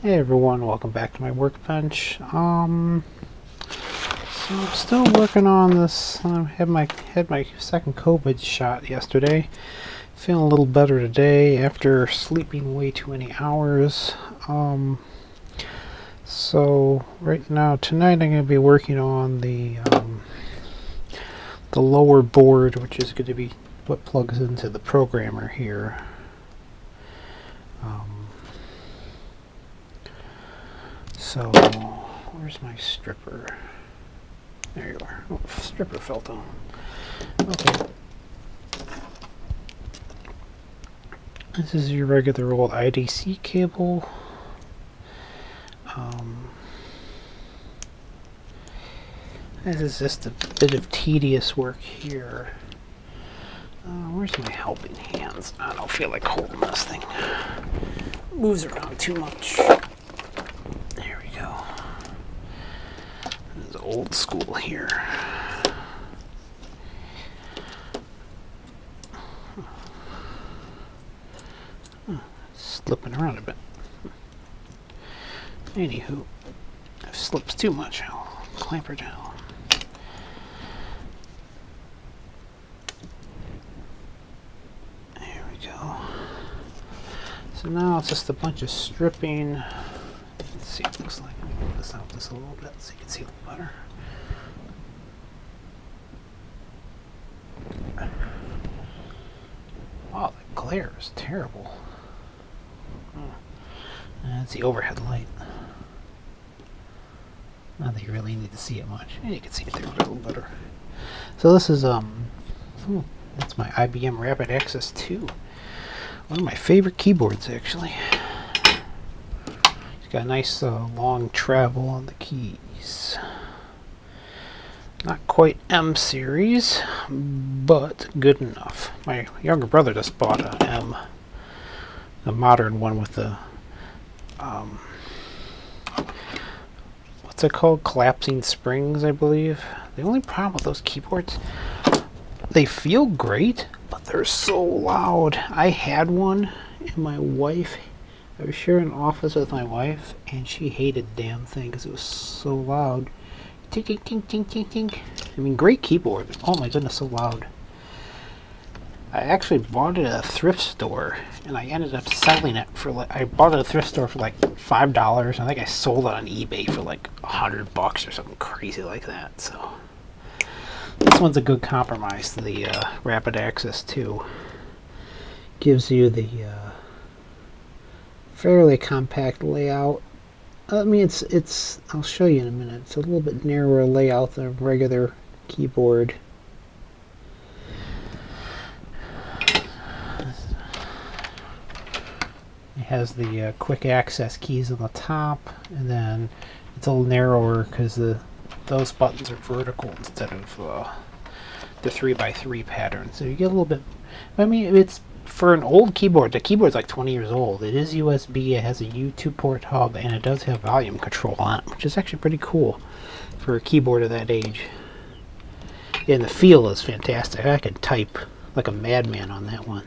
Hey everyone, welcome back to my workbench. So I'm still working on this. I had my second COVID shot yesterday. Feeling a little better today after sleeping way too many hours. So right now tonight I'm going to be working on the lower board, which is going to be what plugs into the programmer here. So, where's my stripper? There you are. Oh, stripper fell down. Okay. This is your regular old IDC cable. This is just a bit of tedious work here. Where's my helping hands? I don't feel like holding this thing. It moves around too much. There we go. This is old school here. Slipping around a bit. Anywho, if it slips too much, I'll clamp her down. There we go. So now it's just a bunch of stripping. Let's see what it looks like. Let me move this out just a little bit so you can see a little better. Wow, the glare is terrible. That's the overhead light. Not that you really need to see it much. Yeah, you can see it there a little better. So this is that's my IBM Rapid Access 2. One of my favorite keyboards, actually. It's got a nice long travel on the keys. Not quite M series, but good enough. My younger brother just bought an M, a modern one with the what's it called? Collapsing springs, I believe. The only problem with those keyboards, they feel great, but they're so loud. I had one, and my wife, I was sharing an office with my wife, and she hated the damn thing because it was so loud. Tink, tink, tink, tink, tink, tink. I mean, great keyboard, but oh my goodness, so loud. I actually bought it at a thrift store, and I ended up selling it for like, I bought it at a thrift store for like $5. I think I sold it on eBay for like $100 or something crazy like that. So this one's a good compromise to the Rapid Access 2. Gives you the fairly compact layout. I mean, it's I'll show you in a minute. It's a little bit narrower layout than a regular keyboard. It has the quick access keys on the top, and then it's a little narrower because those buttons are vertical instead of the 3x3 pattern. So you get a little bit. I mean, it's for an old keyboard. The keyboard's like 20 years old. It is USB. It has a U2 port hub, and it does have volume control on it, which is actually pretty cool for a keyboard of that age. And the feel is fantastic. I could type like a madman on that one.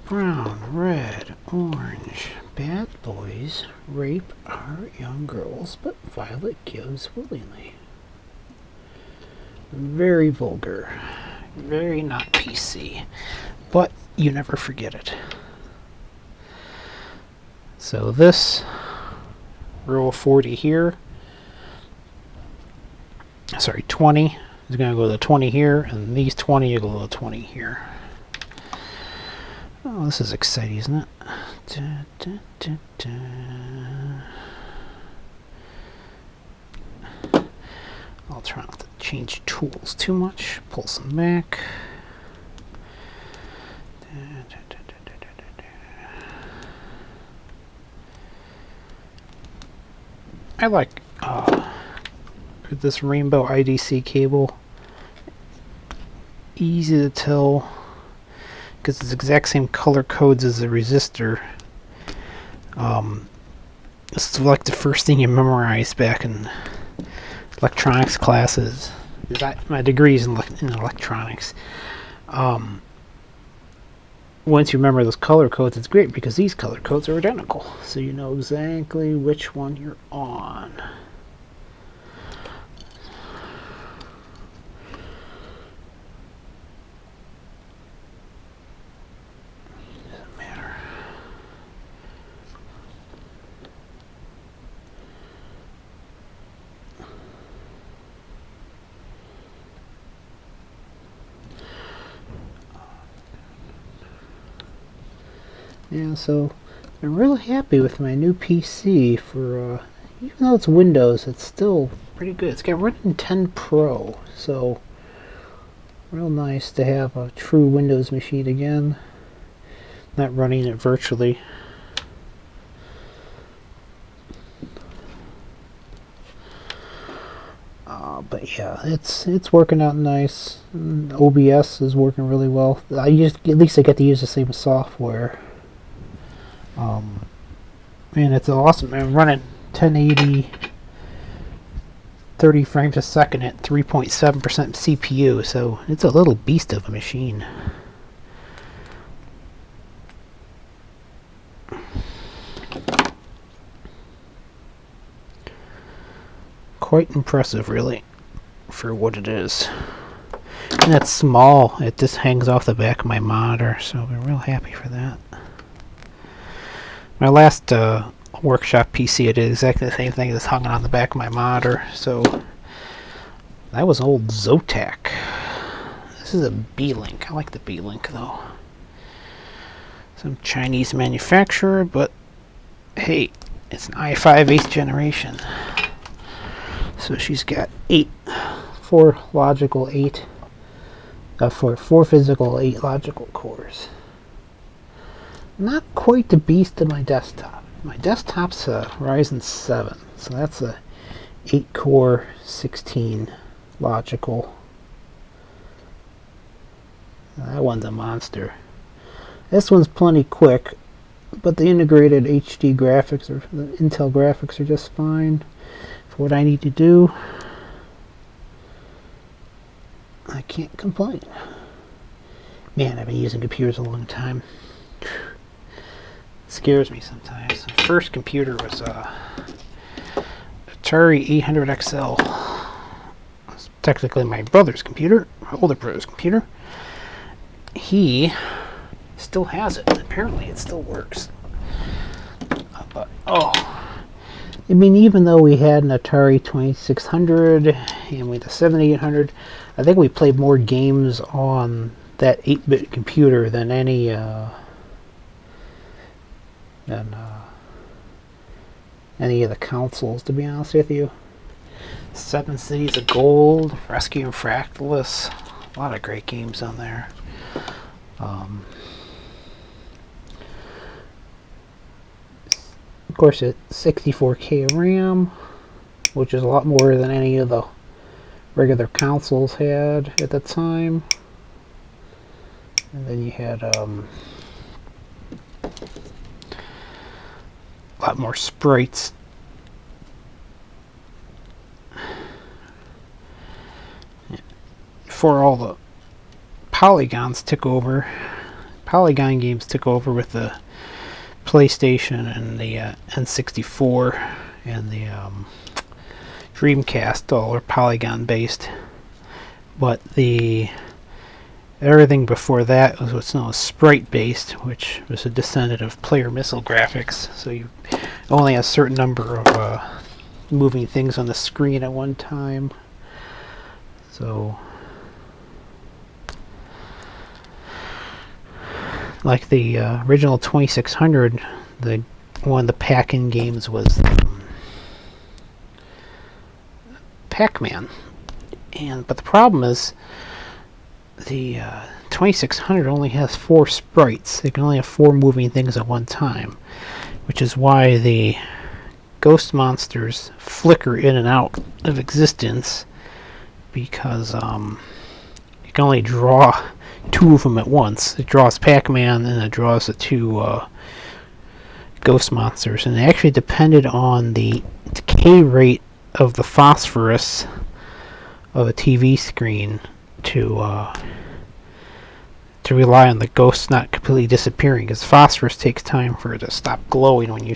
Brown, red, orange. Bad boys rape our young girls, but Violet gives willingly. Very vulgar. Very not PC. But you never forget it. So this row of 40 here, sorry, 20 is going to go to the 20 here, and these 20 will go to the 20 here. Oh, this is exciting, isn't it? Da, da, da, da. I'll try not to change tools too much. Pull some back. Da, da, da, da, da, da, da. I like this rainbow IDC cable. Easy to tell because it's the exact same color codes as the resistor. This is like the first thing you memorize back in electronics classes. My degree is in electronics. Once you remember those color codes, it's great because these color codes are identical, so you know exactly which one you're on. Doesn't matter. Yeah, so I'm really happy with my new PC for, even though it's Windows, it's still pretty good. It's got running 10 Pro, so real nice to have a true Windows machine again. Not running it virtually. But yeah, it's working out nice. OBS is working really well. At least I get to use the same software. Man, it's awesome. I'm running 1080 30 frames a second at 3.7% CPU, so it's a little beast of a machine. Quite impressive, really, for what it is. And it's small. It just hangs off the back of my monitor, so I'm real happy for that. My last workshop PC, I did exactly the same thing. It's hung on the back of my monitor. So that was old Zotac. This is a B-Link. I like the B-Link though. Some Chinese manufacturer, but hey, it's an i5 8th generation. So she's got 4 physical, 8 logical cores. Not quite the beast of my desktop. My desktop's a Ryzen 7, so that's a 8-core, 16 logical. That one's a monster. This one's plenty quick, but the integrated HD graphics or the Intel graphics are just fine for what I need to do. I can't complain. Man, I've been using computers a long time. Scares me sometimes. My first computer was Atari 800XL. It's technically my brother's computer, my older brother's computer. He still has it. Apparently it still works. But, I mean, even though we had an Atari 2600 and we had a 7800, I think we played more games on that 8-bit computer than any any of the consoles, to be honest with you. 7 Cities of Gold, Rescue and Fractalus, a lot of great games on there. Of course, it's 64K RAM, which is a lot more than any of the regular consoles had at the time. And then you had a lot more sprites. Before all the polygons took over, polygon games took over with the PlayStation and the N64 and the Dreamcast, all are polygon based. But everything before that was what's known as sprite based, which was a descendant of player missile graphics. So you only have a certain number of moving things on the screen at one time. So like the original 2600, one of the pack-in games was Pac-Man, but the problem is the 2600 only has 4 sprites. They can only have 4 moving things at one time, which is why the ghost monsters flicker in and out of existence, because you can only draw 2 of them at once. It draws Pac-Man and it draws the 2 ghost monsters, and they actually depended on the decay rate of the phosphorus of a TV screen to rely on the ghost not completely disappearing, because phosphorus takes time for it to stop glowing when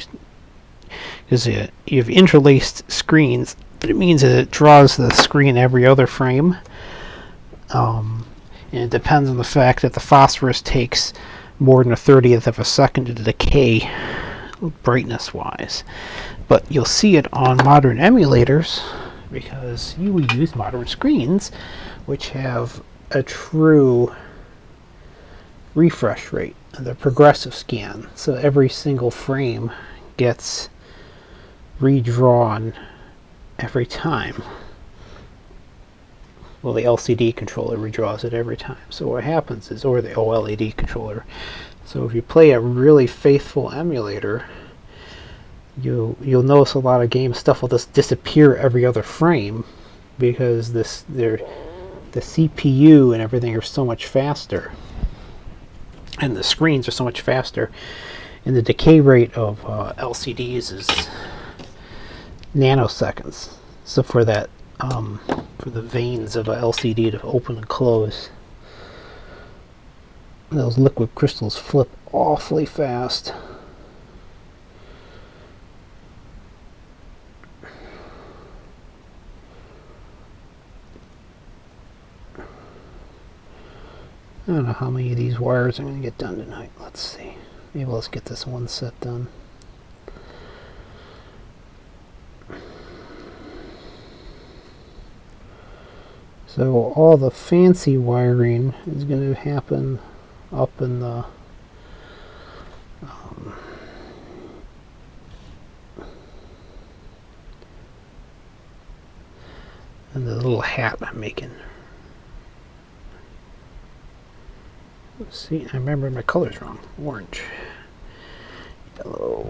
because you've interlaced screens. But it means that it draws the screen every other frame. And it depends on the fact that the phosphorus takes more than 1/30th of a second to decay brightness wise. But you'll see it on modern emulators because you will use modern screens which have a true refresh rate, the progressive scan. So every single frame gets redrawn every time. Well, the LCD controller redraws it every time. So what happens is, or the OLED controller. So if you play a really faithful emulator, you'll notice a lot of game stuff will just disappear every other frame because the CPU and everything are so much faster, and the screens are so much faster, and the decay rate of LCDs is nanoseconds. So for that, for the veins of a LCD to open and close, those liquid crystals flip awfully fast. I don't know how many of these wires I'm going to get done tonight. Let's see. Maybe let's get this one set done. So all the fancy wiring is going to happen up in the little hat I'm making. Let's see, I remember my colors wrong. Orange, yellow,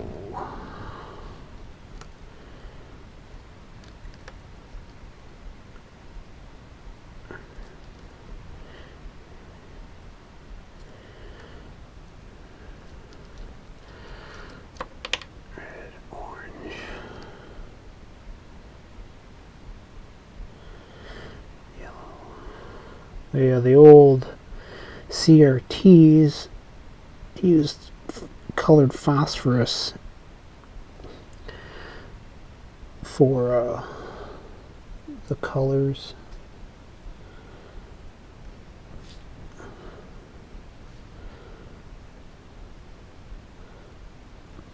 red, orange, yellow. Yeah, the old CRTs used colored phosphorus for the colors.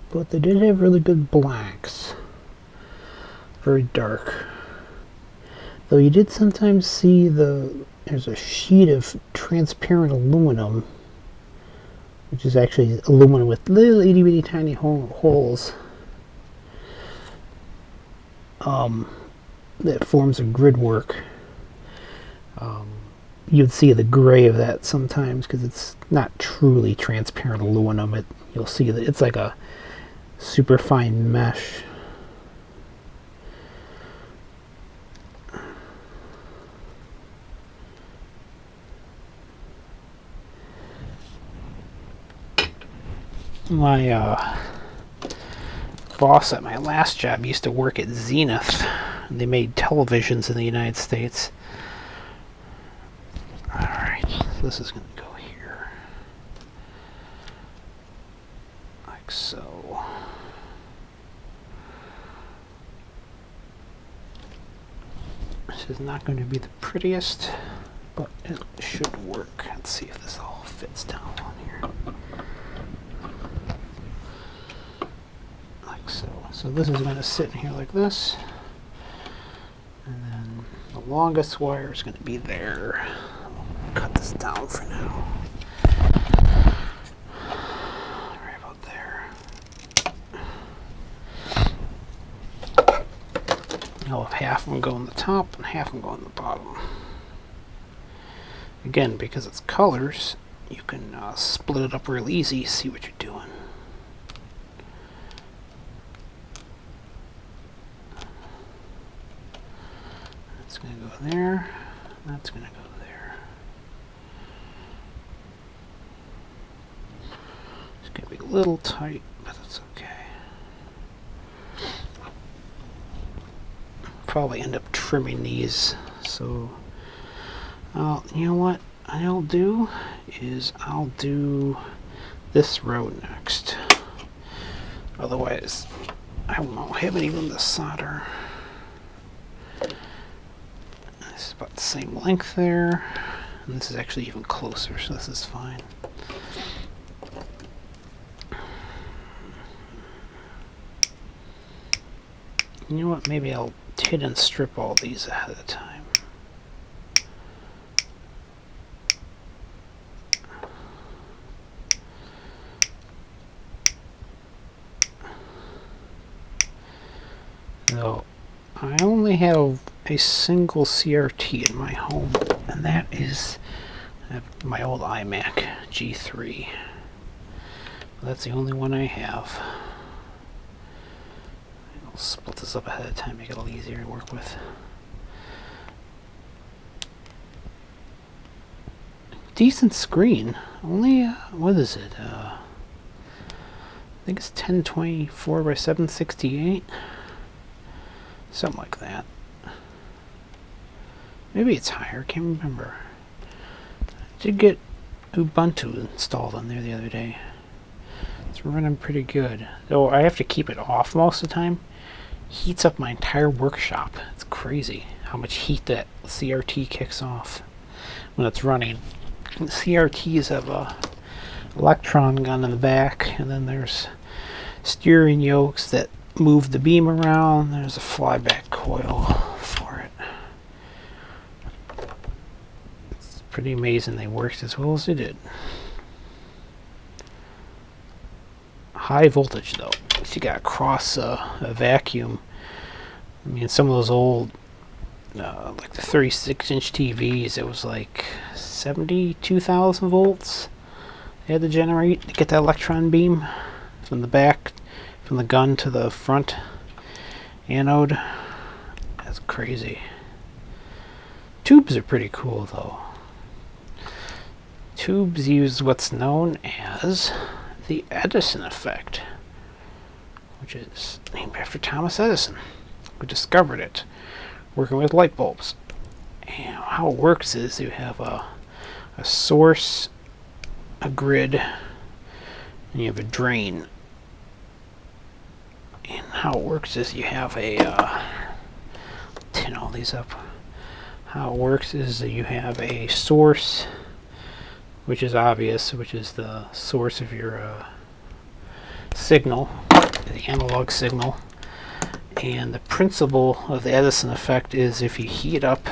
But they did have really good blacks. Very dark. Though you did sometimes see there's a sheet of transparent aluminum, which is actually aluminum with little itty bitty tiny holes that forms a grid work. You'd see the gray of that sometimes because it's not truly transparent aluminum. You'll see that it's like a super fine mesh. My boss at my last job used to work at Zenith. They made televisions in the United States. Alright, so this is going to go here. Like so. This is not going to be the prettiest, but it should work. Let's see if this all fits down on here. So this is going to sit in here like this, and then the longest wire is going to be there. I'll cut this down for now. Right about there. I'll have half of them go on the top and half of them go on the bottom. Again, because it's colors, you can split it up real easy, see what you're doing. That's going to go there, that's going to go there. It's going to be a little tight, but it's okay. Probably end up trimming these so So, you know what I'll do is I'll do this row next. Otherwise, I won't have any room to solder. This is about the same length there. And this is actually even closer, so this is fine. You know what? Maybe I'll hit and strip all these ahead of time. So, I only have a single CRT in my home, and that is my old iMac G3. That's the only one I have. I'll split this up ahead of time, make it a little easier to work with. Decent screen. Only, what is it? I think it's 1024 by 768. Something like that. Maybe it's higher, can't remember. I did get Ubuntu installed on there the other day. It's running pretty good. Though I have to keep it off most of the time. Heats up my entire workshop. It's crazy how much heat that CRT kicks off when it's running. And CRTs have a electron gun in the back, and then there's steering yokes that move the beam around. There's a flyback coil for it. It's pretty amazing they worked as well as they did. High voltage though. You got to cross a vacuum. I mean, some of those old, like the 36-inch TVs, it was like 72,000 volts they had to generate to get that electron beam from the back, from the gun to the front anode. That's crazy. Tubes are pretty cool though. Tubes use what's known as the Edison effect, which is named after Thomas Edison, who discovered it working with light bulbs. And how it works is you have a source, a grid, and you have a drain. And how it works is you have a tin all these up. How it works is that you have a source, which is obvious, which is the source of your signal, the analog signal. And the principle of the Edison effect is if you heat up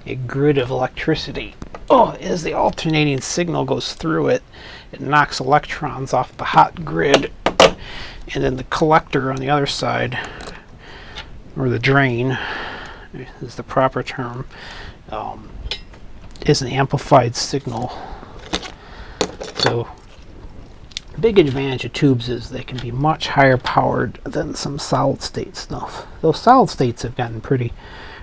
a grid of electricity, as the alternating signal goes through it, it knocks electrons off the hot grid, and then the collector on the other side, or the drain is the proper term, is an amplified signal. So big advantage of tubes is they can be much higher powered than some solid state stuff. Those solid states have gotten pretty,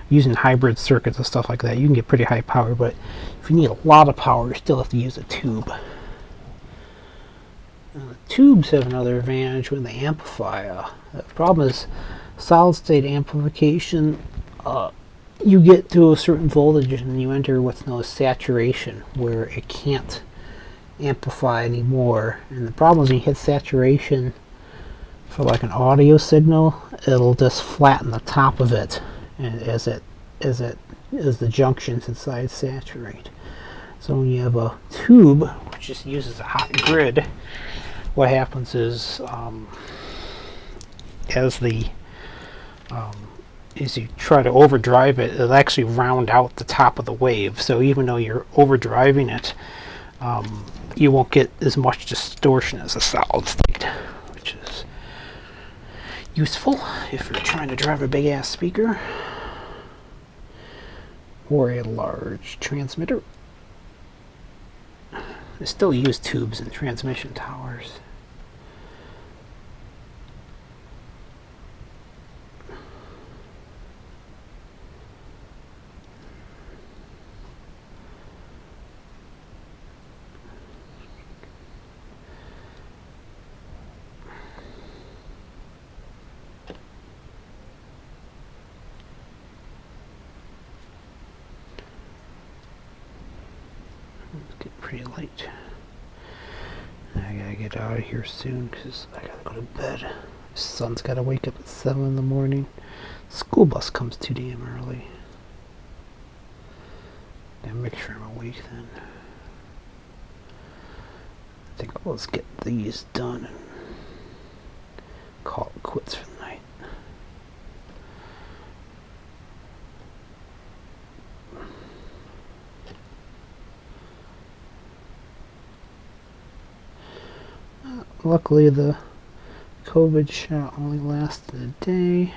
using hybrid circuits and stuff like that, you can get pretty high power, but if you need a lot of power, you still have to use a tube. Tubes have another advantage when they amplify. The problem is solid state amplification, you get to a certain voltage and you enter what's known as saturation, where it can't amplify anymore. And the problem is when you hit saturation for like an audio signal, it'll just flatten the top of it, and as the junctions inside saturate. So when you have a tube which just uses a hot grid, what happens is as you try to overdrive it, it'll actually round out the top of the wave. So even though you're overdriving it, you won't get as much distortion as a solid state, which is useful if you're trying to drive a big ass speaker or a large transmitter. They still use tubes in transmission towers. It's getting pretty late. I gotta get out of here soon because I gotta go to bed. Son's gotta wake up at 7 in the morning. School bus comes too damn early. Gotta make sure I'm awake then. I think I'll just get these done and call it quits for the night. Luckily the COVID shot only lasted a day.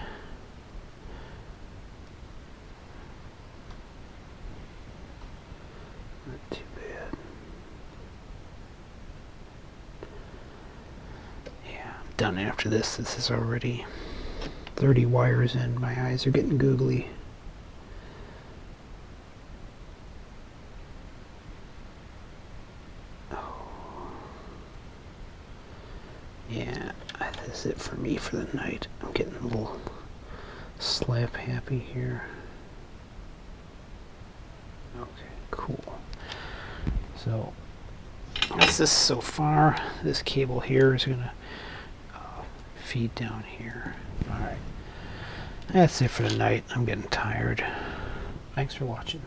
Not too bad. Yeah, I'm done after this. This is already 30 wires in. My eyes are getting googly. Yeah, that's it for me for the night. I'm getting a little slap happy here. Okay, cool. So, that's this so far. This cable here is going to feed down here. Alright, that's it for the night. I'm getting tired. Thanks for watching.